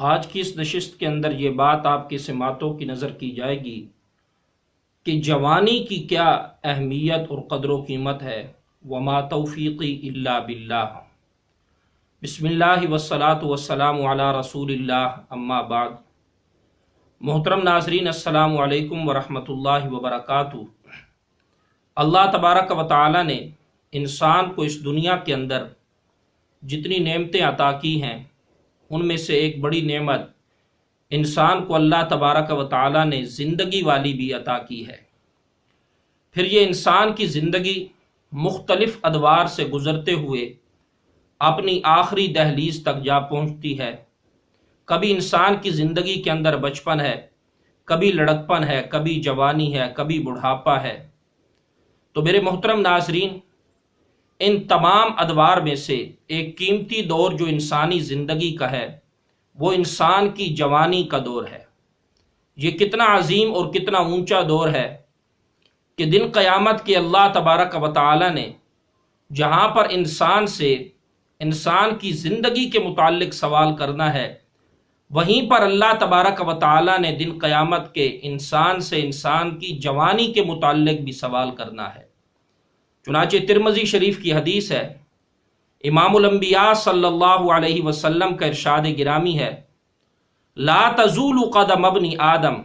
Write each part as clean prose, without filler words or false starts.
آج کی اس نشست کے اندر یہ بات آپ کے سماعتوں کی نظر کی جائے گی کہ جوانی کی کیا اہمیت اور قدر و قیمت ہے۔ وما توفیقی الا باللہ۔ بسم اللہ والصلاة والسلام علی رسول اللہ، اما بعد۔ محترم ناظرین، السلام علیکم ورحمۃ اللہ وبرکاتہ۔ اللہ تبارک و تعالی نے انسان کو اس دنیا کے اندر جتنی نعمتیں عطا کی ہیں ان میں سے ایک بڑی نعمت انسان کو اللہ تبارک و تعالی نے زندگی والی بھی عطا کی ہے۔ پھر یہ انسان کی زندگی مختلف ادوار سے گزرتے ہوئے اپنی آخری دہلیز تک جا پہنچتی ہے۔ کبھی انسان کی زندگی کے اندر بچپن ہے، کبھی لڑکپن ہے، کبھی جوانی ہے، کبھی بڑھاپا ہے۔ تو میرے محترم ناظرین، ان تمام ادوار میں سے ایک قیمتی دور جو انسانی زندگی کا ہے وہ انسان کی جوانی کا دور ہے۔ یہ کتنا عظیم اور کتنا اونچا دور ہے کہ دن قیامت کے اللہ تبارک و تعالی نے جہاں پر انسان سے انسان کی زندگی کے متعلق سوال کرنا ہے، وہیں پر اللہ تبارک و تعالی نے دن قیامت کے انسان سے انسان کی جوانی کے متعلق بھی سوال کرنا ہے۔ چنانچہ ترمذی شریف کی حدیث ہے، امام الانبیاء صلی اللہ علیہ وسلم کا ارشاد گرامی ہے، لا تزول قدم ابن آدم،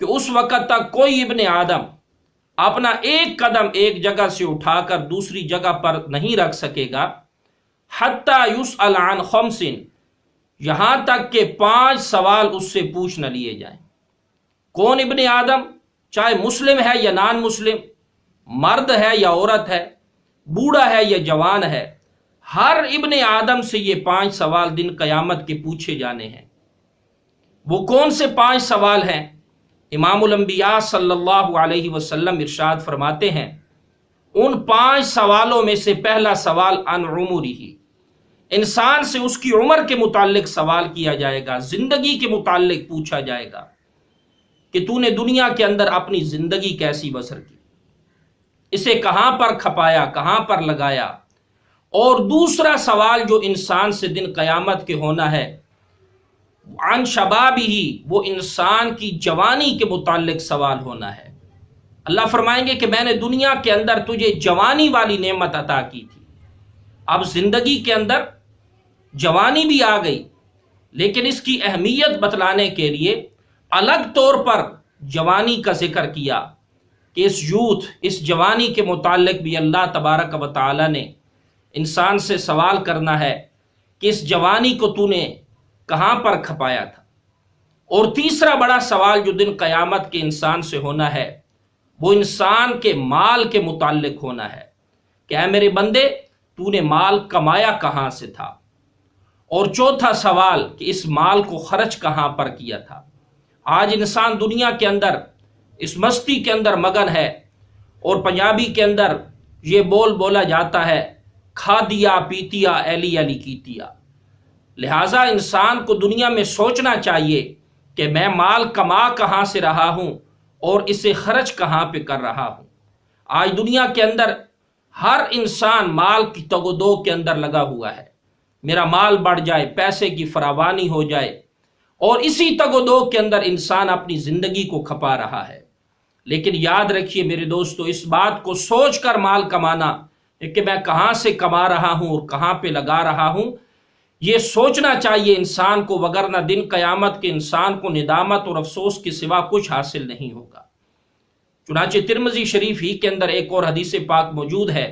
کہ اس وقت تک کوئی ابن آدم اپنا ایک قدم ایک جگہ سے اٹھا کر دوسری جگہ پر نہیں رکھ سکے گا، حتی یسأل عن خمس، یہاں تک کہ 5 سوال اس سے پوچھ نہ لیے جائیں۔ کون ابن آدم؟ چاہے مسلم ہے یا نان مسلم، مرد ہے یا عورت ہے، بوڑھا ہے یا جوان ہے، ہر ابن آدم سے یہ 5 سوال دن قیامت کے پوچھے جانے ہیں۔ وہ کون سے 5 سوال ہیں؟ امام الانبیاء صلی اللہ علیہ وسلم ارشاد فرماتے ہیں، ان 5 سوالوں میں سے پہلا سوال عن عمرہ، انسان سے اس کی عمر کے متعلق سوال کیا جائے گا، زندگی کے متعلق پوچھا جائے گا کہ تو نے دنیا کے اندر اپنی زندگی کیسی بسر کی، اسے کہاں پر کھپایا، کہاں پر لگایا۔ اور دوسرا سوال جو انسان سے دن قیامت کے ہونا ہے، عن شبابہ، وہ انسان کی جوانی کے متعلق سوال ہونا ہے۔ اللہ فرمائیں گے کہ میں نے دنیا کے اندر تجھے جوانی والی نعمت عطا کی تھی، اب زندگی کے اندر جوانی بھی آ گئی، لیکن اس کی اہمیت بتلانے کے لیے الگ طور پر جوانی کا ذکر کیا کہ اس یوتھ، اس جوانی کے متعلق بھی اللہ تبارک و تعالی نے انسان سے سوال کرنا ہے کہ اس جوانی کو تو نے کہاں پر کھپایا تھا۔ اور تیسرا بڑا سوال جو دن قیامت کے انسان سے ہونا ہے وہ انسان کے مال کے متعلق ہونا ہے کہ اے میرے بندے، تو نے مال کمایا کہاں سے تھا۔ اور چوتھا سوال کہ اس مال کو خرچ کہاں پر کیا تھا۔ آج انسان دنیا کے اندر اس مستی کے اندر مگن ہے، اور پنجابی کے اندر یہ بول بولا جاتا ہے، کھا دیا پیتیا ایلی علی کیتیا۔ لہٰذا انسان کو دنیا میں سوچنا چاہیے کہ میں مال کما کہاں سے رہا ہوں اور اسے خرچ کہاں پہ کر رہا ہوں۔ آج دنیا کے اندر ہر انسان مال کی تگ و دو کے اندر لگا ہوا ہے، میرا مال بڑھ جائے، پیسے کی فراوانی ہو جائے، اور اسی تگ و دو کے اندر انسان اپنی زندگی کو کھپا رہا ہے۔ لیکن یاد رکھیے میرے دوستو، اس بات کو سوچ کر مال کمانا کہ میں کہاں سے کما رہا ہوں اور کہاں پہ لگا رہا ہوں، یہ سوچنا چاہیے انسان کو، وگرنہ دن قیامت کے انسان کو ندامت اور افسوس کے سوا کچھ حاصل نہیں ہوگا۔ چنانچہ ترمذی شریف ہی کے اندر ایک اور حدیث پاک موجود ہے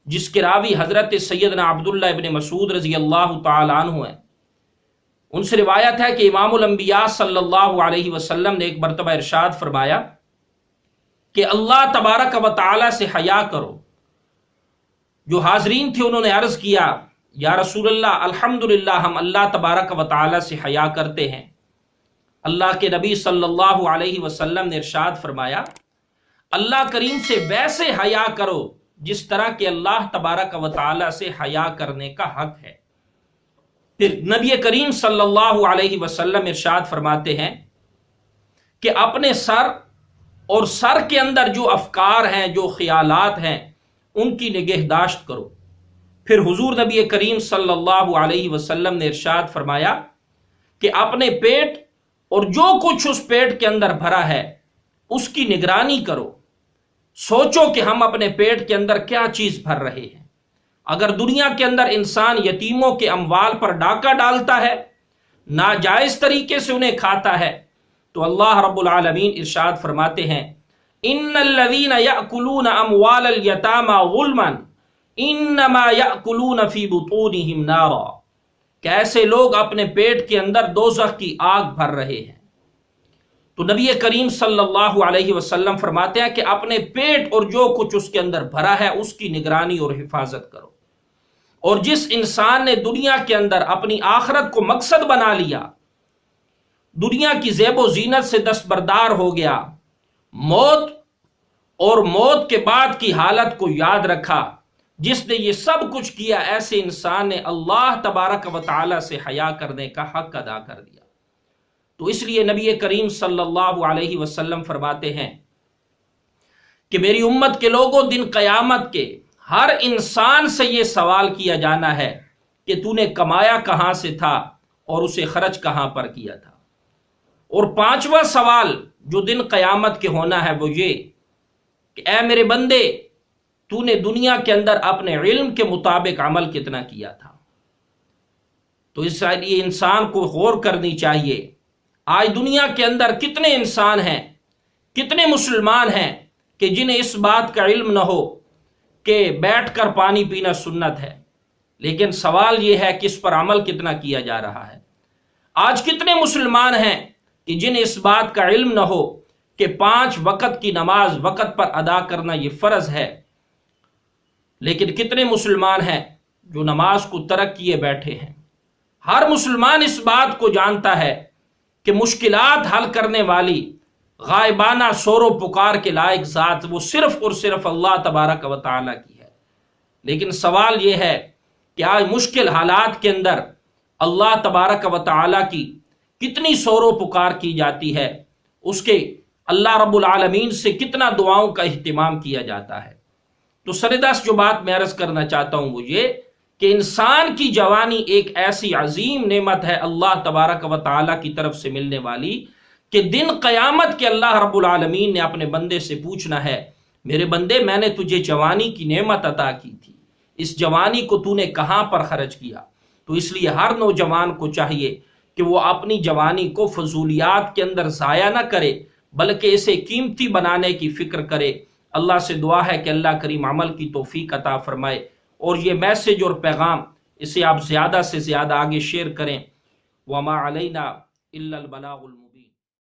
جس کے راوی حضرت سیدنا عبداللہ ابن مسعود رضی اللہ تعالی عنہ ہیں۔ ان سے روایت ہے کہ امام الانبیاء صلی اللہ علیہ وسلم نے ایک مرتبہ ارشاد فرمایا کہ اللہ تبارک و تعالی سے حیا کرو۔ جو حاضرین تھے انہوں نے عرض کیا، یا رسول اللہ، الحمدللہ ہم اللہ تبارک و تعالی سے حیا کرتے ہیں۔ اللہ کے نبی صلی اللہ علیہ وسلم نے ارشاد فرمایا، اللہ کریم سے ویسے حیا کرو جس طرح کہ اللہ تبارک و تعالی سے حیا کرنے کا حق ہے۔ پھر نبی کریم صلی اللہ علیہ وسلم ارشاد فرماتے ہیں کہ اپنے سر اور سر کے اندر جو افکار ہیں، جو خیالات ہیں، ان کی نگہداشت کرو۔ پھر حضور نبی کریم صلی اللہ علیہ وسلم نے ارشاد فرمایا کہ اپنے پیٹ اور جو کچھ اس پیٹ کے اندر بھرا ہے اس کی نگرانی کرو. سوچو کہ ہم اپنے پیٹ کے اندر کیا چیز بھر رہے ہیں. اگر دنیا کے اندر انسان یتیموں کے اموال پر ڈاکہ ڈالتا ہے، ناجائز طریقے سے انہیں کھاتا ہے، تو اللہ رب العالمین ارشاد فرماتے ہیں ان الذین یأکلون اموال الیتامی ظلما انما یأکلون فی بطونہم نارا، کہ ایسے لوگ اپنے پیٹ کے اندر دوزخ کی آگ بھر رہے ہیں. تو نبی کریم صلی اللہ علیہ وسلم فرماتے ہیں کہ اپنے پیٹ اور جو کچھ اس کے اندر بھرا ہے اس کی نگرانی اور حفاظت کرو. اور جس انسان نے دنیا کے اندر اپنی آخرت کو مقصد بنا لیا، دنیا کی زیب و زینت سے دستبردار ہو گیا، موت اور موت کے بعد کی حالت کو یاد رکھا، جس نے یہ سب کچھ کیا، ایسے انسان نے اللہ تبارک و تعالی سے حیا کرنے کا حق ادا کر دیا. تو اس لیے نبی کریم صلی اللہ علیہ وسلم فرماتے ہیں کہ میری امت کے لوگوں، دن قیامت کے ہر انسان سے یہ سوال کیا جانا ہے کہ تو نے کمایا کہاں سے تھا اور اسے خرچ کہاں پر کیا تھا. اور پانچواں سوال جو دن قیامت کے ہونا ہے وہ یہ کہ اے میرے بندے، تو نے دنیا کے اندر اپنے علم کے مطابق عمل کتنا کیا تھا. تو اس لیے انسان کو غور کرنی چاہیے. آج دنیا کے اندر کتنے انسان ہیں، کتنے مسلمان ہیں کہ جنہیں اس بات کا علم نہ ہو کہ بیٹھ کر پانی پینا سنت ہے، لیکن سوال یہ ہے کہ اس پر عمل کتنا کیا جا رہا ہے. آج کتنے مسلمان ہیں کہ جنہیں اس بات کا علم نہ ہو کہ 5 وقت کی نماز وقت پر ادا کرنا یہ فرض ہے، لیکن کتنے مسلمان ہیں جو نماز کو ترک کیے بیٹھے ہیں. ہر مسلمان اس بات کو جانتا ہے کہ مشکلات حل کرنے والی غائبانہ شور و پکار کے لائق ذات وہ صرف اور صرف اللہ تبارک و تعالی کی ہے. لیکن سوال یہ ہے کہ آج مشکل حالات کے اندر اللہ تبارک و تعالی کی کتنی شور و پکار کی جاتی ہے، اس کے اللہ رب العالمین سے کتنا دعاؤں کا اہتمام کیا جاتا ہے. تو سردست جو بات میں عرض کرنا چاہتا ہوں وہ یہ کہ انسان کی جوانی ایک ایسی عظیم نعمت ہے اللہ تبارک و تعالی کی طرف سے ملنے والی کہ دن قیامت کے اللہ رب العالمین نے اپنے بندے سے پوچھنا ہے، میرے بندے میں نے تجھے جوانی کی نعمت عطا کی تھی، اس جوانی کو تو نے کہاں پر خرچ کیا. تو اس لیے ہر نوجوان کو چاہیے کہ وہ اپنی جوانی کو فضولیات کے اندر ضائع نہ کرے بلکہ اسے قیمتی بنانے کی فکر کرے. اللہ سے دعا ہے کہ اللہ کریم عمل کی توفیق عطا فرمائے، اور یہ میسج اور پیغام اسے آپ زیادہ سے زیادہ آگے شیئر کریں. وما علینا الا البلاغ المبین.